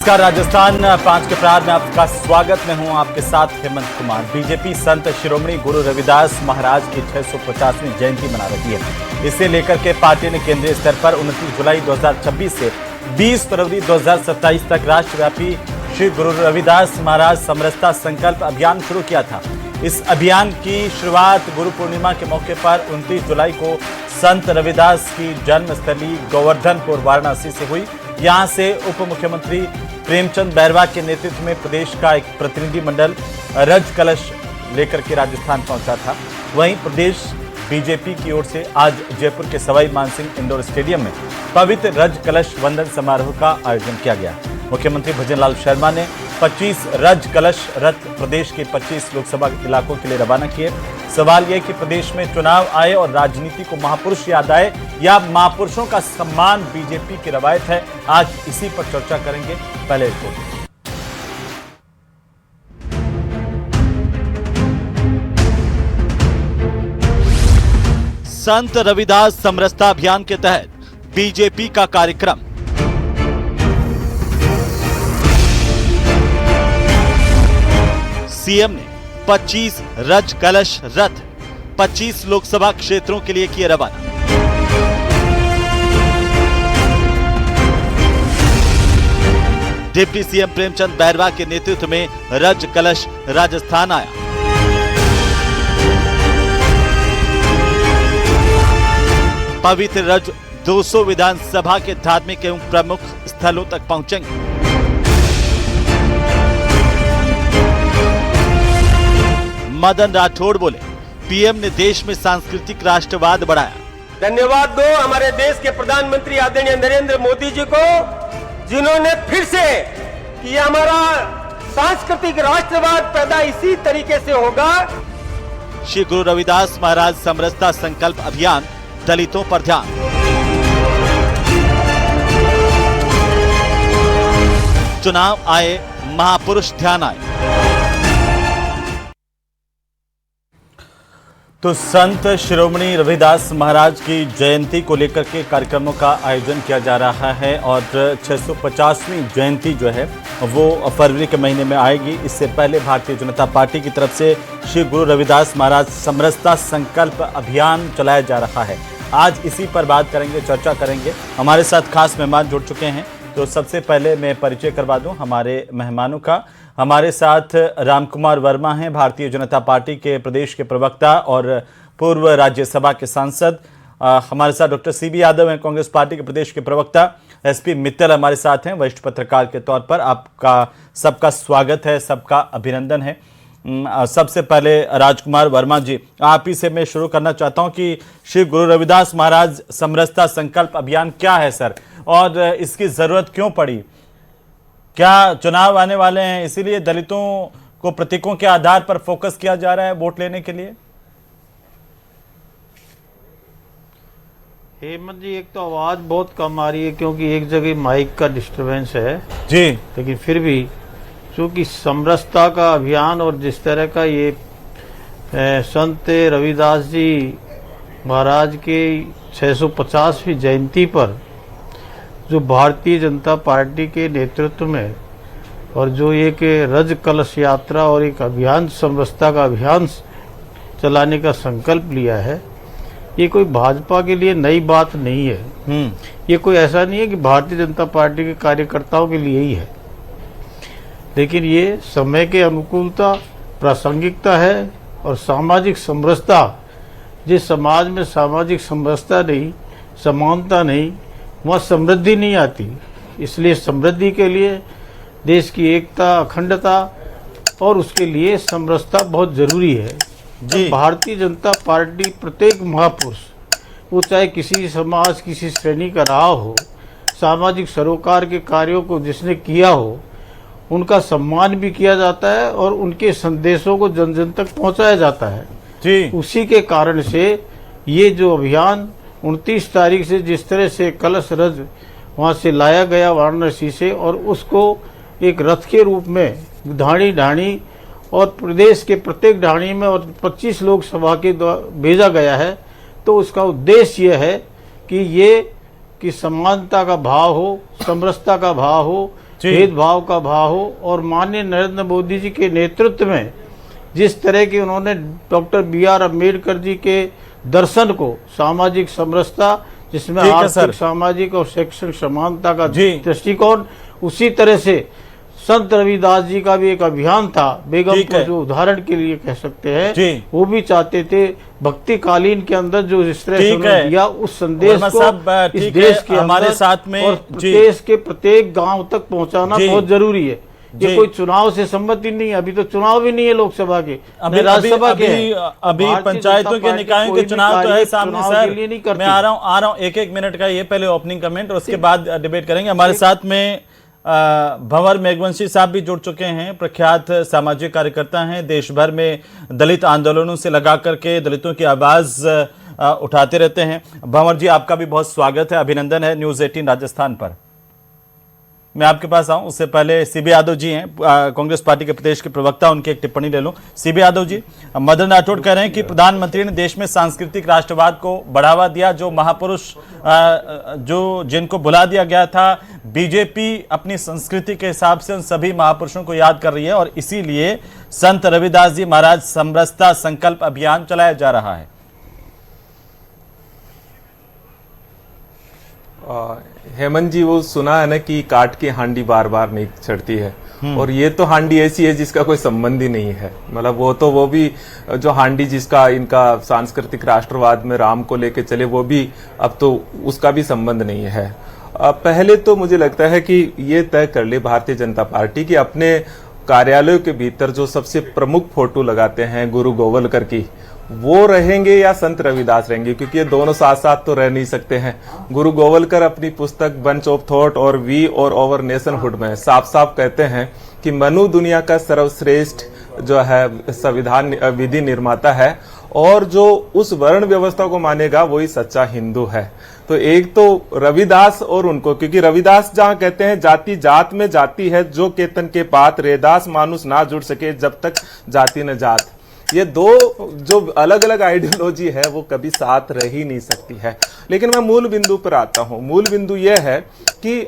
नमस्कार, राजस्थान 5 के प्रार में आपका स्वागत। मैं हूं आपके साथ हेमंत कुमार। बीजेपी संत शिरोमणि गुरु रविदास महाराज की 650वीं जयंती मना रही है। इसे लेकर के पार्टी ने केंद्रीय स्तर पर 29 जुलाई 2026 से 20 फरवरी 2027 तक राष्ट्रव्यापी श्री गुरु रविदास महाराज समरसता संकल्प अभियान शुरू किया था। इस अभियान की शुरुआत गुरु पूर्णिमा के मौके पर 29 जुलाई को संत रविदास की जन्मस्थली गोवर्धनपुर वाराणसी से हुई। यहां से उप मुख्यमंत्री प्रेमचंद बैरवा के नेतृत्व में प्रदेश का एक प्रतिनिधि मंडल रज कलश लेकर के राजस्थान पहुंचा था। वहीं प्रदेश बीजेपी की ओर से आज जयपुर के सवाई मानसिंह इंडोर स्टेडियम में पवित्र रज कलश वंदन समारोह का आयोजन किया गया। मुख्यमंत्री भजनलाल शर्मा ने 25 रज कलश रथ प्रदेश के 25 लोकसभा इलाकों के लिए रवाना किए। सवाल यह कि प्रदेश में चुनाव आए और राजनीति को महापुरुष याद आए या महापुरुषों का सम्मान बीजेपी की रवायत है। आज इसी पर चर्चा करेंगे। पहले रिपोर्ट। संत रविदास समरसता अभियान के तहत बीजेपी का कार्यक्रम। सीएम ने 25 रज कलश रथ 25 लोकसभा क्षेत्रों के लिए किए रवाना। डिप्टी सीएम प्रेमचंद बैरवा के नेतृत्व में रज कलश राजस्थान आया। पवित्र रज 200 विधानसभा के धार्मिक एवं प्रमुख स्थलों तक पहुंचेंगे। मदन राठौड़ बोले, पीएम ने देश में सांस्कृतिक राष्ट्रवाद बढ़ाया। धन्यवाद दो हमारे देश के प्रधानमंत्री आदरणीय नरेंद्र मोदी जी को, जिन्होंने फिर से कि हमारा सांस्कृतिक राष्ट्रवाद पैदा इसी तरीके से होगा। श्री गुरु रविदास महाराज समरसता संकल्प अभियान, दलितों पर ध्यान। चुनाव आए, महापुरुष ध्यान आए। तो संत शिरोमणि रविदास महाराज की जयंती को लेकर के कार्यक्रमों का आयोजन किया जा रहा है और 650वीं जयंती जो है वो फरवरी के महीने में आएगी। इससे पहले भारतीय जनता पार्टी की तरफ से श्री गुरु रविदास महाराज समरसता संकल्प अभियान चलाया जा रहा है। आज इसी पर बात करेंगे, चर्चा करेंगे। हमारे साथ खास मेहमान जुड़ चुके हैं। तो सबसे पहले मैं परिचय करवा दूं हमारे मेहमानों का। हमारे साथ रामकुमार वर्मा हैं, भारतीय जनता पार्टी के प्रदेश के प्रवक्ता और पूर्व राज्यसभा के सांसद। हमारे साथ डॉक्टर सीबी यादव हैं, कांग्रेस पार्टी के प्रदेश के प्रवक्ता। एसपी मित्तल हमारे साथ हैं, वरिष्ठ पत्रकार के तौर पर। आपका सबका स्वागत है, सबका अभिनंदन है। सबसे पहले राजकुमार वर्मा जी, आप ही से मैं शुरू करना चाहता हूं कि श्री गुरु रविदास महाराज समरसता संकल्प अभियान क्या है सर, और इसकी जरूरत क्यों पड़ी? क्या चुनाव आने वाले हैं इसीलिए दलितों को प्रतीकों के आधार पर फोकस किया जा रहा है वोट लेने के लिए? हेमंत जी, एक तो आवाज बहुत कम आ रही है क्योंकि एक जगह माइक का डिस्टरबेंस है जी, लेकिन फिर भी चूंकि समरसता का अभियान और जिस तरह का ये संत रविदास जी महाराज के 650वीं जयंती पर जो भारतीय जनता पार्टी के नेतृत्व में और जो एक रज कलश यात्रा और एक अभियान समरसता का अभियान चलाने का संकल्प लिया है, ये कोई भाजपा के लिए नई बात नहीं है। ये कोई ऐसा नहीं है कि भारतीय जनता पार्टी के कार्यकर्ताओं के लिए ही है, लेकिन ये समय के अनुकूलता, प्रासंगिकता है और सामाजिक समरसता। जिस समाज में सामाजिक समरसता नहीं, समानता नहीं, वहाँ समृद्धि नहीं आती। इसलिए समृद्धि के लिए देश की एकता, अखंडता और उसके लिए समरसता बहुत जरूरी है जी। भारतीय जनता पार्टी प्रत्येक महापुरुष, वो चाहे किसी समाज, किसी श्रेणी का रहा हो, सामाजिक सरोकार के कार्यों को जिसने किया हो, उनका सम्मान भी किया जाता है और उनके संदेशों को जन जन तक पहुंचाया जाता है जी। उसी के कारण से ये जो अभियान 29 तारीख से जिस तरह से कलश रज वहाँ से लाया गया वाराणसी से, और उसको एक रथ के रूप में ढाणी ढाणी और प्रदेश के प्रत्येक ढाणी में और 25 लोकसभा के भेजा गया है, तो उसका उद्देश्य यह है कि ये कि समानता का भाव हो, समरसता का भाव हो, जी। भेदभाव का भाव हो। और माननीय नरेंद्र मोदी जी के नेतृत्व में जिस तरह की उन्होंने डॉक्टर BR अम्बेडकर जी के दर्शन को, सामाजिक समरसता जिसमें ठीक है सर। आर्थिक, सामाजिक और शैक्षणिक समानता का जी। दृष्टिकोण, उसी तरह से संत रविदास जी का भी एक अभियान था ठीक बेगमपुर, है। जो उदाहरण के लिए कह सकते हैं। जी। वो भी चाहते थे भक्ति कालीन के अंदर जो इस तरह से ठीक उन्होंने है। दिया उस संदेश वर्मा साहब, को इस ठीक देश है, के हमारे अंदर साथ में और जी। देश के प्रत्येक गांव तक पहुंचाना जी। बहुत जरूरी है। ये जी। कोई चुनाव से संबंधित नहीं है, अभी तो चुनाव भी नहीं है लोकसभा के, अभी न राज्यसभा के हैं। अभी भारतीय पंचायतों जनता के पार्टी निकायों कोई के भी चुनाव तो है कार्य सामने चुनाव सर। के लिए नहीं करती। मैं आ रहा हूं एक मिनट का ये पहले ओपनिंग कमेंट और उसके बाद डिबेट करेंगे। हमारे साथ में भंवर मेघवंशी साहब भी जुड़ चुके हैं, प्रख्यात सामाजिक कार्यकर्ता हैं, देश भर में दलित आंदोलनों से लगा करके दलितों की आवाज उठाते रहते हैं। भंवर जी, आपका भी बहुत स्वागत है, अभिनंदन है न्यूज़ 18 राजस्थान पर। मैं आपके पास आऊं उससे पहले सीबी यादव जी हैं, कांग्रेस पार्टी के प्रदेश के प्रवक्ता, उनकी एक टिप्पणी ले लूं। सीबी यादव जी, मदन राठौड़ कह रहे हैं कि प्रधानमंत्री ने देश में सांस्कृतिक राष्ट्रवाद को बढ़ावा दिया, जो महापुरुष जो जिनको बुला दिया गया था, बीजेपी अपनी संस्कृति के हिसाब से उन सभी महापुरुषों को याद कर रही है और इसीलिए संत रविदास जी महाराज समरसता संकल्प अभियान चलाया जा रहा है। हेमंत जी, वो सुना है ना कि काट की हांडी बार बार नहीं चढ़ती है, और ये तो हांडी ऐसी है जिसका कोई संबंध ही नहीं है। मतलब वो भी जो हांडी जिसका इनका सांस्कृतिक राष्ट्रवाद में राम को लेके चले, वो भी अब तो उसका भी संबंध नहीं है। पहले तो मुझे लगता है कि ये तय कर ले भारतीय जनता पार्टी कि अपने कार्यालयों के भीतर जो सबसे प्रमुख फोटो लगाते हैं गुरु गोवलकर की, वो रहेंगे या संत रविदास रहेंगे, क्योंकि ये दोनों साथ साथ तो रह नहीं सकते हैं। गुरु गोवलकर अपनी पुस्तक बंच ऑफ थॉट और वी और ओवर नेशनहुड में साफ साफ कहते हैं कि मनु दुनिया का सर्वश्रेष्ठ जो है संविधान विधि निर्माता है, और जो उस वर्ण व्यवस्था को मानेगा वही सच्चा हिंदू है। तो एक तो रविदास और उनको, क्योंकि रविदास जहां कहते हैं जाति जात में जाति है, जो केतन के पात रेदास मानुष ना जुड़ सके जब तक जाति न जात। ये दो जो अलग अलग आइडियोलॉजी है वो कभी साथ रह ही नहीं सकती है। लेकिन मैं मूल बिंदु पर आता हूं। मूल बिंदु यह है कि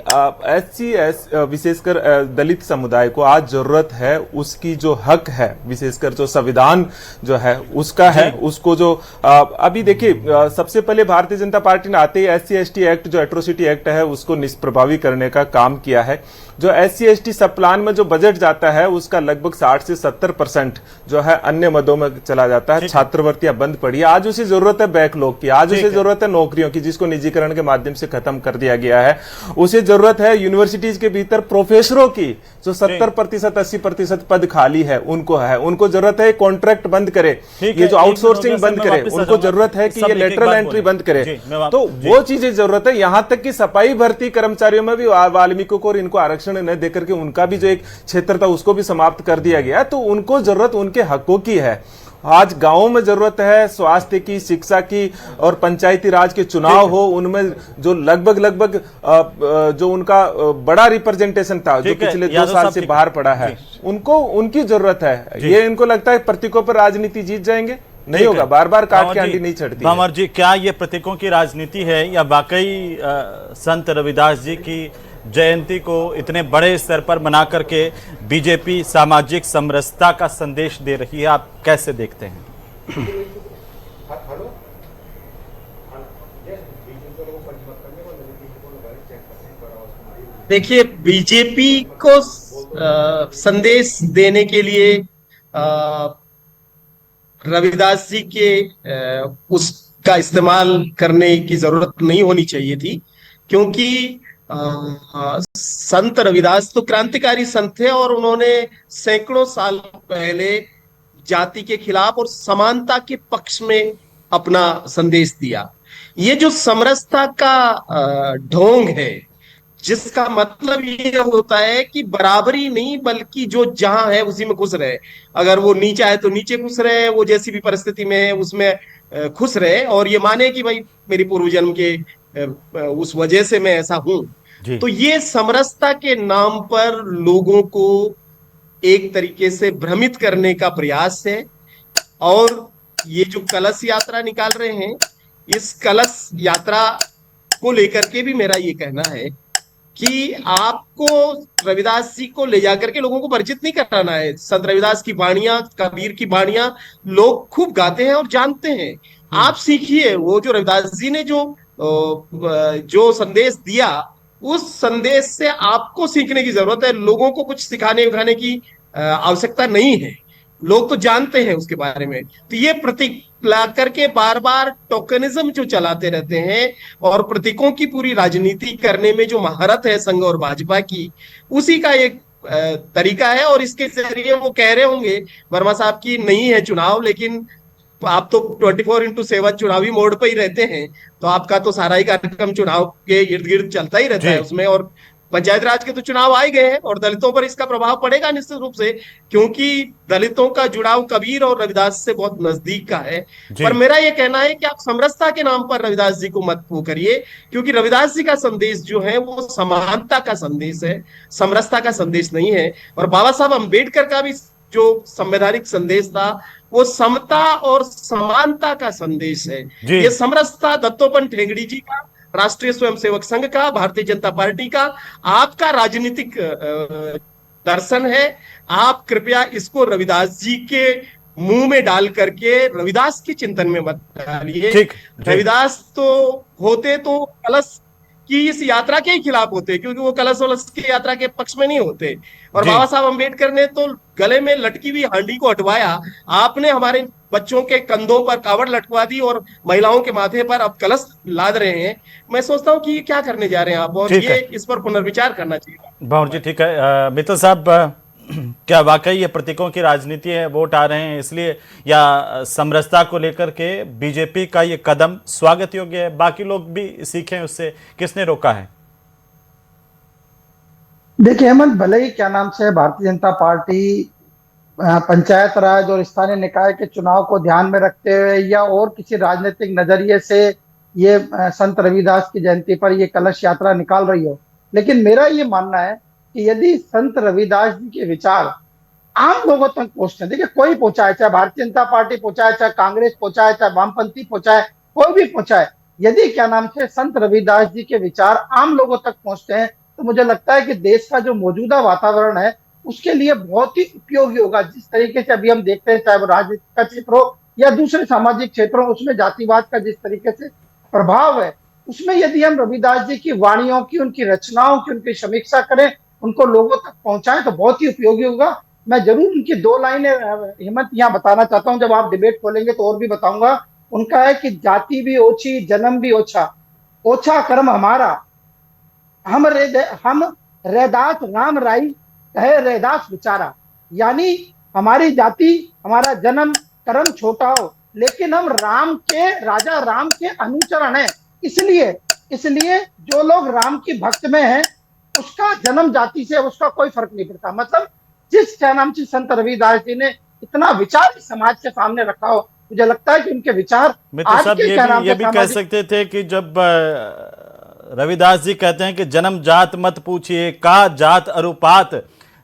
SC विशेषकर दलित समुदाय को आज जरूरत है, उसकी जो हक है, विशेषकर जो संविधान जो है उसका है, उसको जो अभी देखिए सबसे पहले भारतीय जनता पार्टी ने आते ही SC/ST एक्ट जो एट्रोसिटी एक्ट है उसको निष्प्रभावी करने का काम किया है। जो SC/ST सब प्लान में जो बजट जाता है उसका लगभग 60 से 70% जो है अन्य मदों में चला जाता है। छात्रवृत्तियां बंद पड़ी है। आज उसी जरूरत है बैकलॉग की, आज उसे जरूरत है नौकरियों की, जिसको निजीकरण के माध्यम से खत्म कर दिया गया है। उसे जरूरत है यूनिवर्सिटीज के भीतर प्रोफेसरों की, जो 70% 80% पद खाली है उनको जरूरत है कॉन्ट्रैक्ट बंद करे, ये जो आउटसोर्सिंग बंद करे, उनको जरूरत है कि ये लेटरल एंट्री बंद करे। तो वो चीजें जरूरत है। यहां तक कि सफाई भर्ती कर्मचारियों में भी वाल्मीकियों को और इनको आरक्षण न देकर के उनका भी जो एक क्षेत्र था उसको भी समाप्त कर दिया गया। तो उनको जरूरत उनके हकों की है। आज गांवों में जरूरत है स्वास्थ्य की, शिक्षा की, और पंचायती राज के चुनाव हो, उनमें जो लगभग जो उनका बड़ा रिप्रेजेंटेशन था जो पिछले 2 साल से बाहर पड़ा है, उनको उनकी जरूरत है। ये इनको लगता है प्रतीकों पर राजनीति जीत जाएंगे, नहीं होगा। बार बार काट के आंटी नहीं चढ़ती। भंवर जी, क्या ये प्रतीकों की राजनीति है या वाकई संत रविदास जी की जयंती को इतने बड़े स्तर पर मना करके बीजेपी सामाजिक समरसता का संदेश दे रही है? आप कैसे देखते हैं? देखिए, बीजेपी को संदेश देने के लिए रविदास जी के उसका इस्तेमाल करने की जरूरत नहीं होनी चाहिए थी, क्योंकि संत रविदास तो क्रांतिकारी संत थे और उन्होंने सैकड़ों साल पहले जाति के खिलाफ और समानता के पक्ष में अपना संदेश दिया। ये जो समरसता का ढोंग है, जिसका मतलब ये होता है कि बराबरी नहीं बल्कि जो जहां है उसी में खुश रहे। अगर वो नीचा है तो नीचे खुश रहे, वो जैसी भी परिस्थिति में है उसमें खुश रहे, और ये माने कि भाई मेरी पूर्व जन्म के उस वजह से मैं ऐसा हूं। तो ये समरसता के नाम पर लोगों को एक तरीके से भ्रमित करने का प्रयास है। और ये जो कलश यात्रा निकाल रहे हैं, इस कलश यात्रा को लेकर के भी मेरा ये कहना है कि आपको रविदास जी को ले जाकर के लोगों को परिचित नहीं कराना है। संत रविदास की वाणियां, कबीर की वाणियां लोग खूब गाते हैं और जानते हैं। आप सीखिए, वो जो रविदास जी ने जो संदेश दिया, उस संदेश से आपको सीखने की जरूरत है। लोगों को कुछ सिखाने उखाने की आवश्यकता नहीं है, लोग तो जानते हैं उसके बारे में। तो ये प्रतीक ला करके बार बार टोकनिज्म जो चलाते रहते हैं और प्रतीकों की पूरी राजनीति करने में जो महारत है संघ और भाजपा की, उसी का एक तरीका है। और इसके जरिए वो कह रहे होंगे वर्मा साहब की नहीं है चुनाव, लेकिन आप तो 24/7 चुनावी मोड पे ही रहते हैं, तो आपका तो सारा ही कार्यक्रम चुनाव के इर्द गिर्द चलता ही रहता है उसमें। और पंचायत राज के तो चुनाव आ ही गए हैं और दलितों पर इसका प्रभाव पड़ेगा निश्चित रूप से, क्योंकि दलितों का जुड़ाव कबीर और रविदास से बहुत नजदीक का है। पर मेरा यह कहना है कि आप समरसता के नाम पर रविदास जी को मत वो करिए, क्योंकि रविदास जी का संदेश जो है वो समानता का संदेश है, समरसता का संदेश नहीं है। और बाबा साहब अम्बेडकर का भी जो संवैधानिक संदेश था वो समता और समानता का संदेश है। ये समरसता दत्तोपंत ठेंगड़ी जी का, राष्ट्रीय स्वयंसेवक संघ का, भारतीय जनता पार्टी का, आपका राजनीतिक दर्शन है। आप कृपया इसको रविदास जी के मुंह में डाल करके रविदास के चिंतन में मत डालिए। रविदास तो होते तो कलश की इस यात्रा के ही खिलाफ होते, क्योंकि वो कलश वलश की यात्रा के पक्ष में नहीं होते। और बाबा साहब अम्बेडकर ने तो गले में लटकी हुई हांडी को हटवाया, आपने हमारे बच्चों के कंधों पर कावड़ लटवा दी और महिलाओं के माथे पर अब कलश लाद रहे हैं। मैं सोचता हूँ कि क्या करने जा रहे हैं आप, और ये इस पर पुनर्विचार करना चाहिए। भावर जी ठीक है। मित्तल साहब, क्या वाकई ये प्रतीकों की राजनीति है, वोट आ रहे हैं इसलिए, या समरसता को लेकर के बीजेपी का ये कदम स्वागत योग्य है? बाकी लोग भी सीखें उससे, किसने रोका है? देखिए हेमंत, भले ही क्या नाम से भारतीय जनता पार्टी पंचायत राज और स्थानीय निकाय के चुनाव को ध्यान में रखते हुए या और किसी राजनीतिक नजरिए से ये संत रविदास की जयंती पर ये कलश यात्रा निकाल रही हो, लेकिन मेरा ये मानना है कि यदि संत रविदास जी के विचार आम लोगों तक पहुंचते हैं, देखिए कोई पहुंचाए, चाहे भारतीय जनता पार्टी पहुंचाए, चाहे कांग्रेस पहुंचाए, चाहे वामपंथी पहुंचाए, कोई भी पहुंचाए, यदि क्या नाम से संत रविदास जी के विचार आम लोगों तक पहुंचते हैं तो मुझे लगता है कि देश का जो मौजूदा वातावरण है उसके लिए बहुत ही उपयोगी होगा। जिस तरीके से अभी हम देखते हैं, चाहे वो राजनीति का क्षेत्र हो या दूसरे सामाजिक क्षेत्रों, उसमें जातिवाद का जिस तरीके से प्रभाव है, उसमें यदि हम रविदास जी की वाणियों की, उनकी रचनाओं की, उनकी समीक्षा करें, उनको लोगों तक पहुंचाएं तो बहुत ही उपयोगी होगा। मैं जरूर उनकी 2 लाइनें हेमंत यहाँ बताना चाहता हूँ, जब आप डिबेट खोलेंगे तो और भी बताऊंगा। उनका है कि जाति भी ओछी, जन्म भी ओछा, ओछा कर्म हमारा, हम रैदास राम राई कहे रैदास विचारा। यानी हमारी जाति, हमारा जन्म, कर्म छोटा हो, लेकिन हम राम के, राजा राम के अनुचरण हैं। इसलिए जो लोग राम की भक्त में हैं उसका जन्म जाति से उसका कोई फर्क नहीं पड़ता। मतलब जिस क्या नाम से संत रविदास जी ने इतना विचार समाज के सामने रखा हो, मुझे लगता है कि उनके विचार आज के क्या नाम ये भी कह सकते थे कि जब रविदास जी कहते हैं कि जन्म जात मत पूछिए, का जात अरुपात,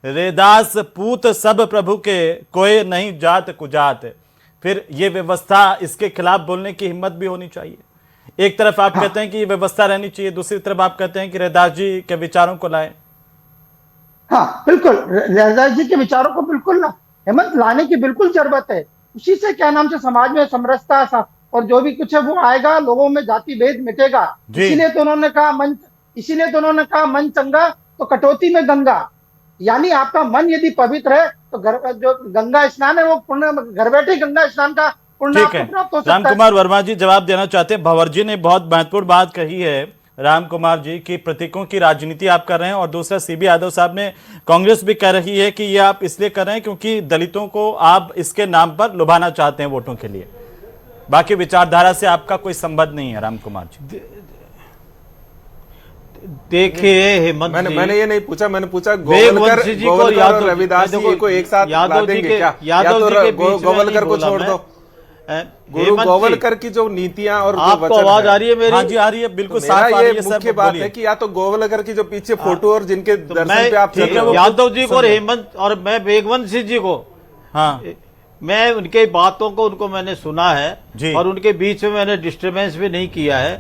रेदास पूत सब प्रभु के, कोई नहीं जात कुजात। फिर ये व्यवस्था, इसके खिलाफ बोलने की हिम्मत भी होनी चाहिए। एक तरफ आप कहते हैं कि ये व्यवस्था रहनी चाहिए, दूसरी तरफ आप कहते हैं कि रैदास जी के विचारों को लाएं। हाँ बिल्कुल, रैदास जी के विचारों को बिल्कुल हेमंत लाने की बिल्कुल जरूरत है। उसी से क्या नाम से समाज में समरसता और जो भी कुछ है वो आएगा, लोगों में जाति भेद मिटेगा। इसीलिए तो उन्होंने कहा मन चंगा तो कटौती में गंगा। यानी आपका मन यदि पवित्र है तो जो गंगा स्नान है वो पुण्य, घर बैठे गंगा स्नान का पुण्य आपको प्राप्त हो सकता है। राम कुमार वर्मा जी जवाब देना चाहते हैं। भंवर जी ने बहुत महत्वपूर्ण बात कही है, राम कुमार जी, की प्रतीकों की राजनीति आप कर रहे हैं, और दूसरा सीबी यादव साहब ने, कांग्रेस भी कह रही है कि ये आप इसलिए कर रहे हैं क्योंकि दलितों को आप इसके नाम पर लुभाना चाहते हैं वोटों के लिए। बाकी विचारधारा से आपका कोई संबंध नहीं है। राम कुमार जी देखिए हेमंत, मैंने ये नहीं पूछा, मैंने पूछा गोवलकर और रविदास जी को एक साथ ला देंगे क्या? गोवलकर को छोड़ दो, गुरु गोवलकर की जो नीतियां और आपको आवाज आ रही है मेरी? हाँ जी आ रही है, बिल्कुल साफ आ रही है। मुख्य बात है कि या तो गोवलकर की जो पीछे फोटो और जिनके दर्शन पे आप चल रहे हो, यादव जी को और हेमंत और मैं बेगवंत सिंह जी को, हाँ मैं उनके बातों को, उनको मैंने सुना है और उनके बीच में मैंने डिस्टर्बेंस भी नहीं किया है।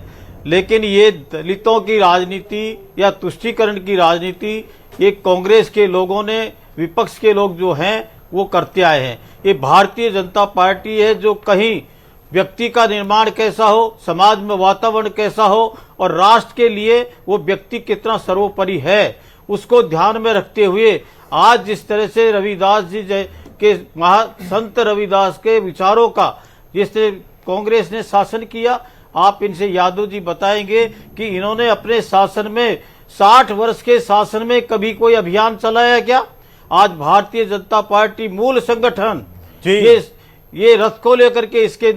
लेकिन ये दलितों की राजनीति या तुष्टीकरण की राजनीति ये कांग्रेस के लोगों ने, विपक्ष के लोग जो हैं वो करते आए हैं। ये भारतीय जनता पार्टी है जो कहीं व्यक्ति का निर्माण कैसा हो, समाज में वातावरण कैसा हो और राष्ट्र के लिए वो व्यक्ति कितना सर्वोपरि है उसको ध्यान में रखते हुए आज जिस तरह से रविदास जी के संत रविदास के विचारों का जिस तरह कांग्रेस ने शासन किया, आप इनसे यादव जी बताएंगे कि इन्होंने अपने शासन में 60 वर्ष के शासन में कभी कोई अभियान चलाया क्या? आज भारतीय जनता पार्टी मूल संगठन ये रथ को लेकर के इसके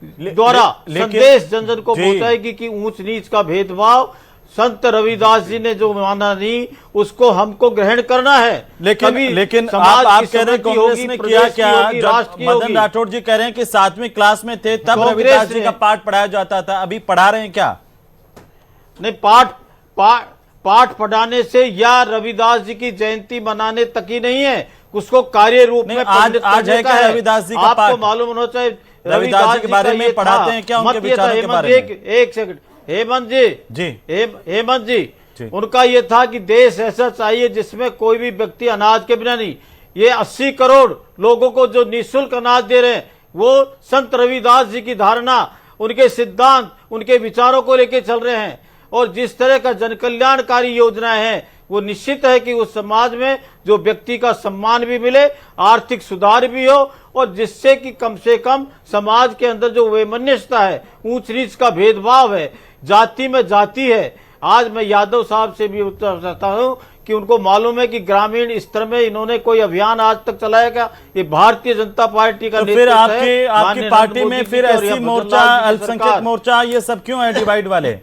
द्वारा संदेश जन जन को पहुंचाएगी कि ऊंच नीच का भेदभाव संत रविदास जी ने जो माना नहीं उसको हमको ग्रहण करना है। लेकिन आप कह रहे हैं कांग्रेस ने किया क्या? जब मदन राठौड़ जी कह रहे हैं कि 7वीं क्लास में थे तब रविदास जी का पाठ पढ़ाया जाता था, अभी पढ़ा रहे हैं क्या? नहीं, पाठ पढ़ाने से या रविदास जी की जयंती मनाने तक ही नहीं है, उसको कार्य रूप में आज है क्या रविदास जी का पाठ? आपको मालूम होना चाहिए रविदास जी के बारे में पढ़ाते हैं क्या? उनके विचारों के बारे में एक सेकंड हेमंत जी उनका ये था कि देश ऐसा चाहिए जिसमें कोई भी व्यक्ति अनाज के बिना नहीं। ये 80 करोड़ लोगों को जो निःशुल्क अनाज दे रहे हैं वो संत रविदास जी की धारणा, उनके सिद्धांत, उनके विचारों को लेकर चल रहे हैं। और जिस तरह का जन कल्याणकारी योजनाएं हैं वो निश्चित है कि उस समाज में जो व्यक्ति का सम्मान भी मिले, आर्थिक सुधार भी हो और जिससे कि कम से कम समाज के अंदर जो वैमनस्यता है, ऊंच नीच का भेदभाव है, जाति में जाति है। आज मैं यादव साहब से भी उत्तर चाहता हूं कि उनको मालूम है कि ग्रामीण स्तर में इन्होंने कोई अभियान आज तक चलाया क्या? ये भारतीय जनता पार्टी का तो फिर आपकी पार्टी में फिर एससी मोर्चा, अल्पसंख्यक मोर्चा, ये सब क्यों है डिवाइड वाले?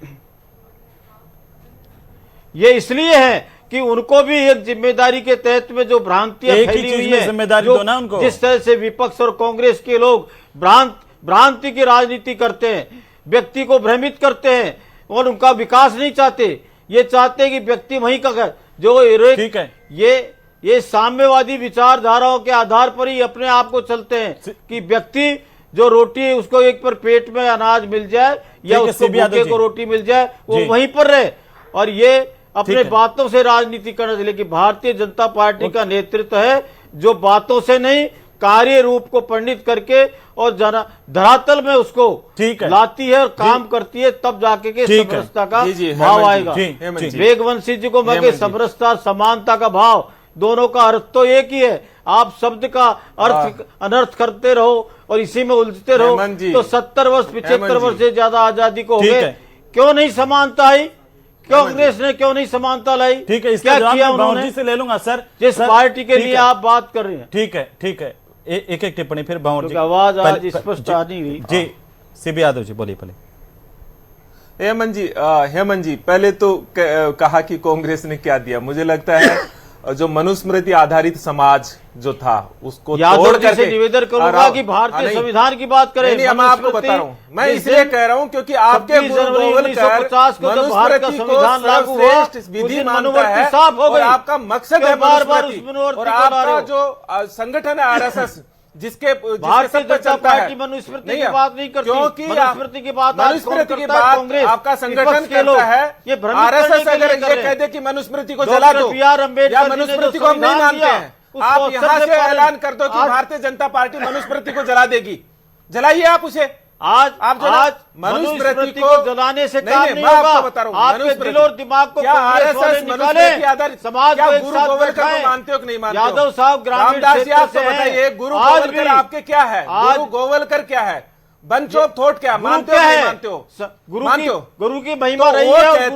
ये इसलिए है कि उनको भी एक जिम्मेदारी के तहत में जो भ्रांतियां फैली हुई है, जिम्मेदारी दो ना उनको। जिस तरह से विपक्ष और कांग्रेस के लोग भ्रांति की राजनीति करते हैं, व्यक्ति को भ्रमित करते हैं और उनका विकास नहीं चाहते। ये चाहते हैं कि व्यक्ति वहीं का जो ठीक है, ये साम्यवादी विचारधाराओं के आधार पर ही अपने आप को चलते हैं कि व्यक्ति जो रोटी है उसको एक पर पेट में अनाज मिल जाए या उसको भूखे को रोटी मिल जाए वो वहीं पर रहे। और ये अपने बातों से राजनीति करना चाहिए। लेकिन भारतीय जनता पार्टी का नेतृत्व है जो बातों से नहीं कार्य रूप को परिणित करके और धरातल में उसको लाती है और काम करती है, तब जाके के समरसता का भाव आएगा। वेगवंशी जी को मैं समरसता समानता का भाव दोनों का अर्थ तो एक ही है। आप शब्द का अर्थ अनर्थ करते रहो और इसी में उलझते रहो तो 70 वर्ष 75 वर्ष से ज्यादा आजादी को हो गए, क्यों नहीं समानता आई? कांग्रेस ने क्यों नहीं समानता लाई? ठीक है, क्या किया उन्होंने? से ले लूंगा सर, जिस पार्टी के लिए आप बात कर रहे हैं। ठीक है, एक एक टिप्पणी फिर भंवर जी। आवाज आज स्पष्ट आ नहीं हुई जी। सीबी यादव जी बोलिए पहले। हेमंत जी पहले तो कहा कि कांग्रेस ने क्या दिया। मुझे लगता है जो मनुस्मृति आधारित समाज जो था उसको तोड़ करके निवेदन करूंगा कि भारतीय संविधान की बात करें। नहीं, मैं आपको बता रहा हूँ, मैं इसलिए कह रहा हूँ क्योंकि आपके गुरु गोवलकर मनुस्मृति को सर्वश्रेष्ठ विधि मानता है और आपका मकसद है मनुस्मृति और आपका जो संगठन है आरएसएस जिसके भारतीय जनता पार्टी मनुस्मृति की बात नहीं करती, क्योंकि मनुस्मृति की बात कांग्रेस आपका संगठन कहता है। ये आरएसएस अगर ये कह दे कि मनुस्मृति को जला दो या मनुस्मृति को हम नहीं मानते हैं, आप यहाँ से ऐलान कर दो कि भारतीय जनता पार्टी मनुस्मृति को जला देगी, जलाइए आप उसे। आज मनुस्मृति को जलाने से काम नहीं होगा। आपके दिल और दिमाग को आरएसएस मनुस्मृति आधारित समाज क्या गुरु गोवलकर को मानते हो कि नहीं मानते? यादव साहब रामदास जी आपको बताइए गुरु गोवलकर आपके क्या है? गुरु गोवलकर क्या है? बंचोप थोट क्या मानते हो नहीं मानते हो? गुरु की महिमा रही है,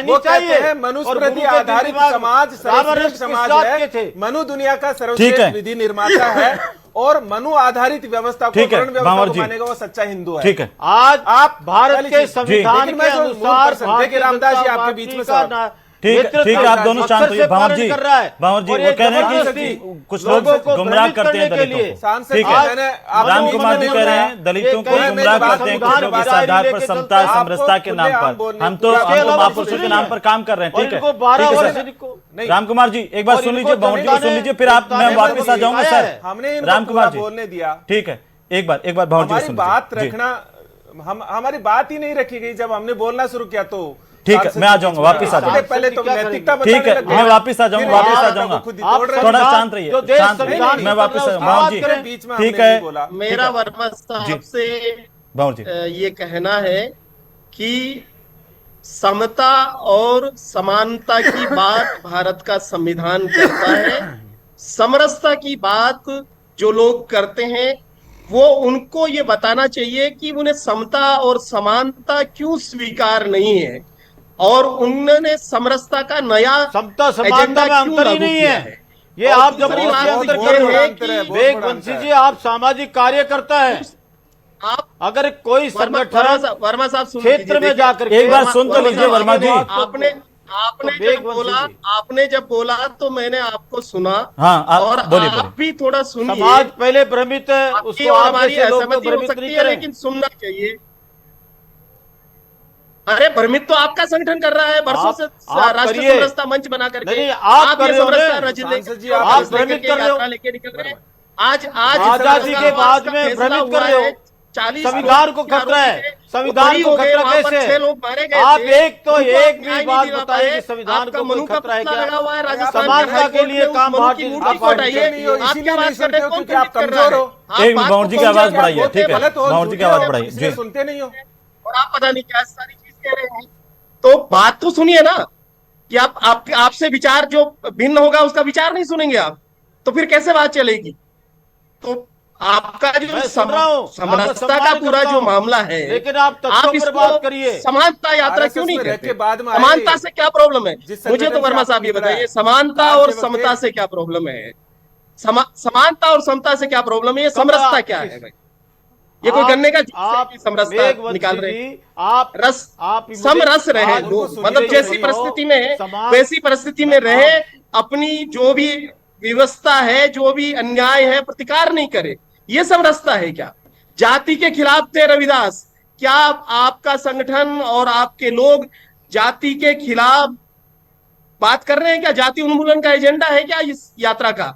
वो कहते हैं मनुस्मृति आधारित समाज सर्वश्रेष्ठ समाज है, मनु दुनिया का सर्वश्रेष्ठ विधि निर्माता है और मनु आधारित व्यवस्था को करण व्यवस्था को मानेगा वो सच्चा हिंदू है। ठीक है, आज आप भारत के संविधान के अनुसार रामदास जी आपके बीच में ठीक है, आप दोनों शांत होइए। भंवर जी वो कह रहे हैं कि कुछ लोग गुमराह करते हैं दलितों को। राम कुमार जी कह रहे हैं दलितों को गुमराह करते हैं कुछ लोग इस आधार पर समता समरसता के नाम पर। हम तो महापुरुषों के नाम पर काम कर रहे हैं। ठीक है राम कुमार जी एक बार सुन लीजिए, भंवर जी को सुन लीजिए, फिर आप मैं वापस आ जाऊंगा सर। हमने राम कुमार जी बोलने दिया। ठीक है, एक बार भंवर जी बात रखना हम हमारी बात ही नहीं रखी गई। जब हमने बोलना शुरू किया तो ठीक है, मैं आ जाऊंगा, वापिस आ जाऊंगा। पहले तो नैतिकता ठीक है, मैं वापिस आ जाऊंगा, थोड़ा शांत रहिए, शांत रहिए, मैं वापिस आ जाऊंगा जी। बीच में ठीक हमने नहीं है, बोला। मेरा वर्मा साहब से बाबू जी ये कहना है कि समता और समानता की बात भारत का संविधान करता है। समरसता की बात जो लोग करते हैं वो उनको ये बताना चाहिए कि उन्हें समता और समानता क्यों स्वीकार नहीं है और उन्होंने समरसता का नया समता एजेंडा समानता में क्यों अंतर ही लागू नहीं किया है। ये और आप जब दूसरी बहुत बात अंतर ये कर रहे है हैं कि वेगवंशी जी, आप सामाजिक कार्य करता है। आप अगर कोई संगठन वर्मा साहब सुन क्षेत्र लीजिए, में देखिए, जाकर एक बार सुन तो लीजिए वर्मा जी। आपने जब बोला तो मैंने आपको सुना। हाँ, और बोलिए, आप भी थोड़ा सुनिए। समाज पहले भ्रमित है, आपकी उसको और आप हमारी जैसे लोग तो असहमति हो भ्रमित सकती नहीं है करें। लेकिन सुनना चाहिए। अरे भ्रमित तो आपका संगठन कर रहा है बरसों से, आप राष्ट्रीय करिए। समरसता मंच बना करके। नहीं, आप कर ये रहे हो समरसता ना। सांसद जी, आप भ्रमित कर रहे हो। यात्रा लेके निकल रहे हैं। आज आजादी के बाद में भ्रमित कर रहे हो। 40 संविधान को खतरा है, संविधान को खतरा कैसे है? 6 लोग मारे गए आप थे। एक तो उनको एक न्याय भी नहीं बात दिला बताइए पाए। कि संविधान आपका को कोई मनु का खतरा है पुतला क्या? लगा हुआ है राजस्थान के समानता हाई के कोर्ट लिए में, काम उस मनु भारतीय की जनता मूर्ति को पार्टी हटाइए। नहीं हो, आपके इसीलिए बात नहीं करने सुनते हो कौन क्योंकि आप खंडित कर रहा कमजोर है? हो। आप एक बात बाबू जी को की आवाज समझिए, बढ़ाइए, आप ठीक है, गलत हो, बाबू जी की झूठे आवाज हो, बढ़ाइए इसलिए जी। सुनते नहीं हो। और आप पता नहीं क्या सारी चीज कह रहे हैं। तो बात तो सुनिए ना कि आपसे विचार जो भिन्न होगा उसका विचार नहीं सुनेंगे आप, तो फिर कैसे बात चलेगी? तो आपका जो मैं सुन रहा हूं, समरसता आपका का सम्मान पूरा करता जो हूं, मामला है, लेकिन आप तथ्यों पर बात करिए। समानता यात्रा क्यों नहीं RSS में रह करते? के बाद में आए। समानता से क्या प्रॉब्लम है? जिस मुझे तो संगठन से वर्मा आपको साहब ये मिल रहा है। बताइए, समानता कार और सेवक समता थे। से क्या प्रॉब्लम है? समानता और समता से क्या प्रॉब्लम है? ये समरसता क्या है भाई? ये कोई गन्ने का जूस है कि समरसता निकाल रहे हैं? आप रस आप सम रस रहे आज लोग, उनको मतलब सुनिए, जैसी परिस्थिति में है समान- वैसी परिस्थिति में रहे, अपनी जो भी व्यवस्था है, जो भी अन्याय है, प्रतिकार नहीं करे। ये सब रास्ता है क्या? जाति के खिलाफ थे रविदास। क्या आपका संगठन और आपके लोग जाति के खिलाफ बात कर रहे हैं? क्या जाति उन्मूलन का एजेंडा है क्या इस यात्रा का?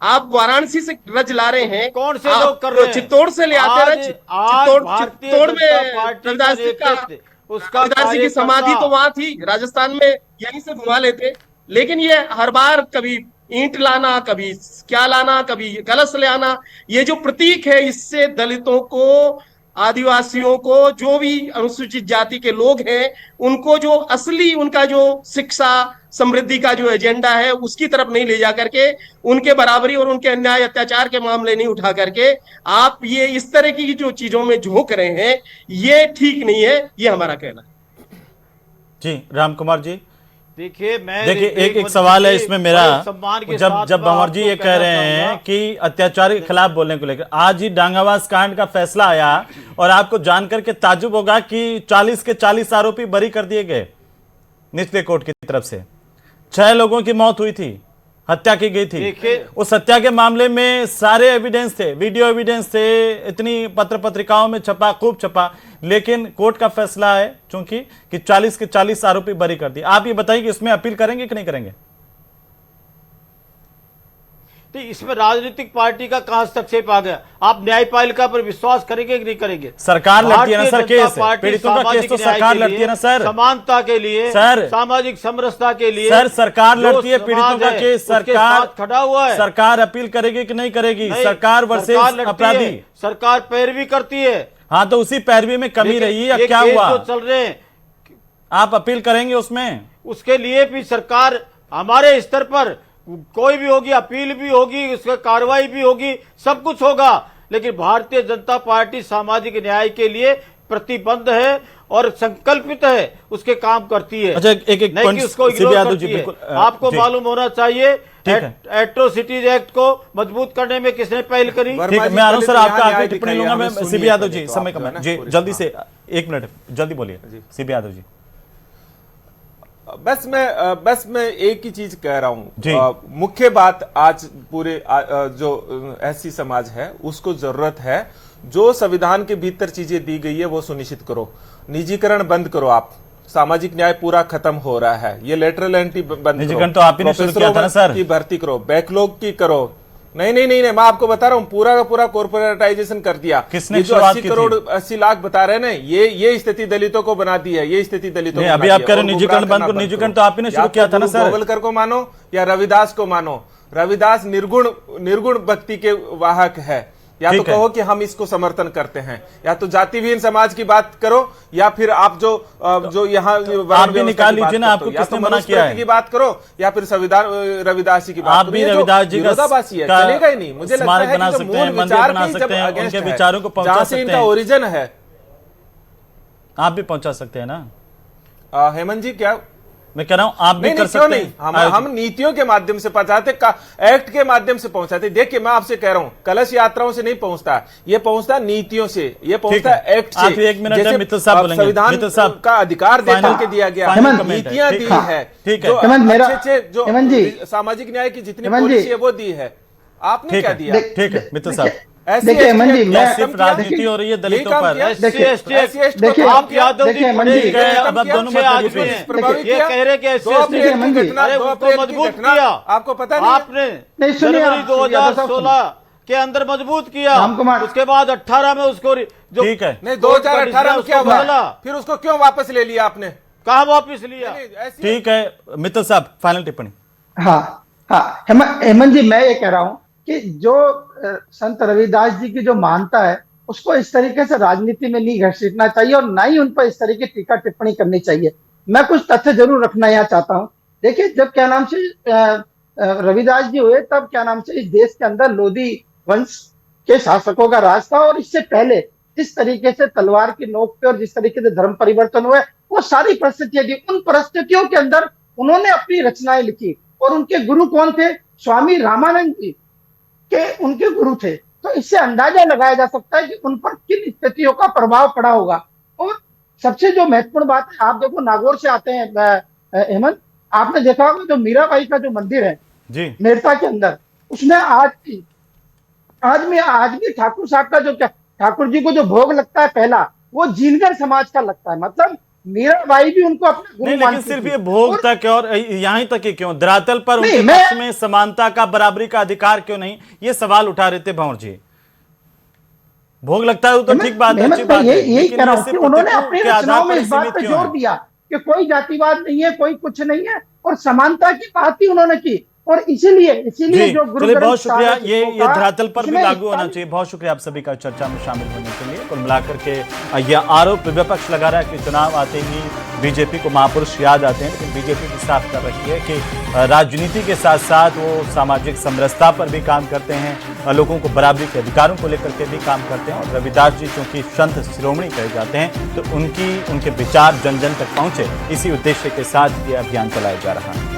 आप वाराणसी से रज ला रहे हैं, कौन से आप लोग कर रहे हैं? चित्तौड़ से ले आते रज। भारतीय चित्तौड़ जनता में पार्टी का रविदास जी का, नेतृत्व, उसका रविदास जी की समाधि कार्यकर्ता- तो वहां थी, राजस्थान में यहीं से घुमा लेते। लेकिन ये हर बार कभी ईंट लाना, कभी क्या लाना, कभी कलश ले आना, ये जो प्रतीक है इससे दलितों को, आदिवासियों को, जो भी अनुसूचित जाति के लोग हैं, उनको जो असली उनका जो शिक्षा समृद्धि का जो एजेंडा है उसकी तरफ नहीं ले जा करके, उनके बराबरी और उनके अन्याय अत्याचार के मामले नहीं उठा करके आप ये इस तरह की जो चीजों में झोंक रहे हैं, ये ठीक नहीं है। ये हमारा कहना है। जी राम कुमार जी, देखिए एक सवाल है इसमें मेरा। जब भंवर जी ये कह रहे हैं कि अत्याचार के खिलाफ बोलने को लेकर, आज ही डांगावास कांड का फैसला आया और आपको जानकर के ताज्जुब होगा कि 40 के 40 आरोपी बरी कर दिए गए निचले कोर्ट की तरफ से। 6 लोगों की मौत हुई थी, हत्या की गई थी। उस हत्या के मामले में सारे एविडेंस थे, वीडियो एविडेंस थे, इतनी पत्र पत्रिकाओं में छपा, खूब छपा, लेकिन कोर्ट का फैसला है चूंकि कि 40 के 40 आरोपी बरी कर दिए। आप ये बताइए कि इसमें अपील करेंगे कि नहीं करेंगे? तो इसमें राजनीतिक पार्टी का कहां हस्तक्षेप आ गया? आप न्यायपालिका पर विश्वास करेंगे कि नहीं करेंगे? सरकार लड़ती है ना सर केस, पीड़ितों का केस तो सरकार लड़ती है ना सर। समानता के लिए सर, सामाजिक समरसता के लिए सर सरकार लड़ती है पीड़ितों का केस, सरकार खड़ा हुआ है। सरकार अपील करेगी कि नहीं करेगी? सरकार वर्सेस अपराधी, सरकार पैरवी करती है। हाँ, तो उसी पैरवी में कमी रही है, क्या हुआ? चल रहे हैं, आप अपील करेंगे उसमें? उसके लिए भी सरकार हमारे स्तर पर कोई भी होगी, अपील भी होगी, उसका कार्रवाई भी होगी, सब कुछ होगा। लेकिन भारतीय जनता पार्टी सामाजिक न्याय के लिए प्रतिबद्ध है और संकल्पित है, उसके काम करती है। अच्छा, एक नहीं कि उसको इग्नोर करती है। आपको मालूम होना चाहिए एट्रोसिटीज एक्ट को मजबूत करने में किसने पहल करी? ठीक है, मैं आनंद सर आपका आखिरी टिप्पणी लूंगा। मैं सीबी यादव जी, समय कम है जी, जल्दी से 1 मिनट जल्दी बोलिए सीबी यादव जी। बस मैं एक ही चीज कह रहा हूं। मुख्य बात आज पूरे जो ऐसी समाज है उसको जरूरत है, जो संविधान के भीतर चीजें दी गई है वो सुनिश्चित करो। निजीकरण बंद करो, आप सामाजिक न्याय पूरा खत्म हो रहा है, ये लेटरल एंट्री बंद करो। निजीकरण तो आप ही ने शुरू किया था ना सर। की भर्ती करो, बैकलॉग की करो, नहीं नहीं नहीं नहीं, मैं आपको बता रहा हूँ, पूरा का पूरा कॉर्पोरेटाइजेशन कर दिया। किसने ये जो शुरुआत 80 की करोड़ थी? 80 लाख बता रहे हैं ना, ये स्थिति दलितों को बना दी है, ये स्थिति दलितों को अभी बना आप दी कह है। रहे और निजीकरण गुमराह बंद करना को, बंद निजीकरण करो। तो आप ही ने शुरू या किया था ना गुरु सर। गोवलकर को मानो या रविदास को मानो, रविदास निर्गुण भक्ति के वाहक है। या तो ठीक है। कहो कि हम इसको समर्थन करते हैं, या तो जाति विहीन समाज की बात करो, या फिर आप जो यहाँ आप भी निकाल लीजिए ना, आपको किसने मना किया है? की बात करो, या फिर संविधान रविदास जी की बात आप करो। भी ये जो रविदास जी का विरोधाभासी है, चलेगा ही नहीं। मुझे लगता स्मारक है बना कि जो सकते हैं, मूल मंदिर विचार बना के सकते जब हैं, against उनके है, विचारों को पहुंचा जहां से सकते इनका हैं। ओरिजिन है। आप भी पहुंचा सकते हैं ना। हेमंत जी, क्या मैं कह रहा हूं आप भी नहीं कर नहीं, क्यों सकते नहीं, हैं। हम नीतियों के माध्यम से पहुंचाते, एक्ट के माध्यम से पहुंचाते। देखिए, मैं आपसे कह रहा हूं, कलश यात्राओं से नहीं पहुंचता, ये पहुंचता नीतियों से, ये पहुंचता है। एक्ट से। आप एक मिनट जैसे में मित्तल साहब बोलेंगे। संविधान मित्तल साहब, का अधिकार दे फाइनल- करके दिया गया, फाइनल कमेंट है। नीतियां ठीक दी है। है, ठीक है। जो हेमंत, मेरा- अच्छे जो हेमंत जी, सामाजिक न्याय की जितनी हेमंत जी, पॉलिसी है वो दी है। आपने ठीक क्या है, दिया? ठीक है मित्तल साहब। देखिए हेमंत जी, मैं सिर्फ राजनीति हो रही है दलितों पर। देखिए, आप यादव देखिए, जी मंडी- ठीक है, अब आप दोनों मत आदमी लड़िए। हैं। प्रभावित ये किया? कह रहे कि दो SC अप्रैल की मंडी- घटना, अरे 2 उनको अप्रैल की मजबूत घटना, किया। आपको पता नहीं है? आपने नहीं, सुनिए जनवरी आप, 2016 के अंदर मजबूत किया, रामकुमार। उसके बाद 18 में उसको जो ठीक है। नहीं, 2018 में क्या बदला, हुआ? फिर उसको क्यों वापस ले लिया आपने? कहा वापिस लिया? नहीं, ऐसी- ठीक है मित्तल साहब, फाइनल टिप्पणी। हाँ हाँ, हेमंत जी, मैं ये कह रहा हूं कि जो संत रविदास जी की जो मानता है उसको इस तरीके से राजनीति में नहीं घसीटना चाहिए, और ना ही उन पर इस तरीके की टीका टिप्पणी करनी चाहिए। मैं कुछ तथ्य जरूर रखना यहाँ चाहता हूँ। देखिए, जब क्या नाम से रविदास जी हुए, तब क्या नाम से इस देश के अंदर लोधी वंश के शासकों का राज था, और इससे पहले जिस तरीके से तलवार की नोक पे और जिस तरीके से धर्म परिवर्तन हुए, वो सारी परिस्थितियां थी। उन परिस्थितियों के अंदर उन्होंने अपनी रचनाएं लिखी, और उनके गुरु कौन थे? स्वामी रामानंद जी के उनके गुरु थे। तो इससे अंदाजा लगाया जा सकता है कि उन पर किन स्थितियों का प्रभाव पड़ा होगा। और सबसे जो महत्वपूर्ण बात है, आप देखो, नागौर से आते हैं हेमंत, आपने देखा होगा जो मीराबाई का जो मंदिर है जी, मेरता के अंदर, उसमें आज भी ठाकुर साहब का जो ठाकुर जी को जो भोग लगता है पहला, वो जीनगर समाज का लगता है। मतलब मीराबाई भी उनको अपना गुरु नहीं, लेकिन मानती सिर्फ थी। ये भोग और तक और यहीं तक ही क्यों, धरातल पर नहीं, उनके मैं- पक्ष में समानता का, बराबरी का अधिकार क्यों नहीं, ये सवाल उठा रहे थे भंवर जी। भोग लगता है तो ठीक बात है, अच्छी बात है, यही लेकिन कह रहा ये हूं कि सिर्फ उन्होंने प्रतिकूल अपनी के आधार रचनाओं में पर इस बात सीमित पर क्यों जोर है? दिया कि कोई जातिवाद नहीं है, कोई कुछ नहीं है, और समानता की बात ही उन्होंने की। और इसीलिए जी, जो गुरु चलिए, ग्रंथ बहुत शुक्रिया। साहिब ये का, धरातल पर भी उसमें लागू होना 41 चाहिए। बहुत शुक्रिया आप सभी का चर्चा में शामिल होने के लिए। कुल मिलाकर के यह आरोप विपक्ष लगा रहा है कि चुनाव आते ही बीजेपी को महापुरुष याद आते हैं, लेकिन बीजेपी भी साफ कर रही है कि राजनीति के साथ साथ वो सामाजिक समरसता पर भी काम करते हैं, लोगों को बराबरी के अधिकारों को लेकर के भी काम करते हैं। और रविदास जी चूंकि संत शिरोमणि कहे जाते हैं, तो उनके विचार जन जन तक पहुंचे, इसी उद्देश्य के साथ ये अभियान चलाया जा रहा है।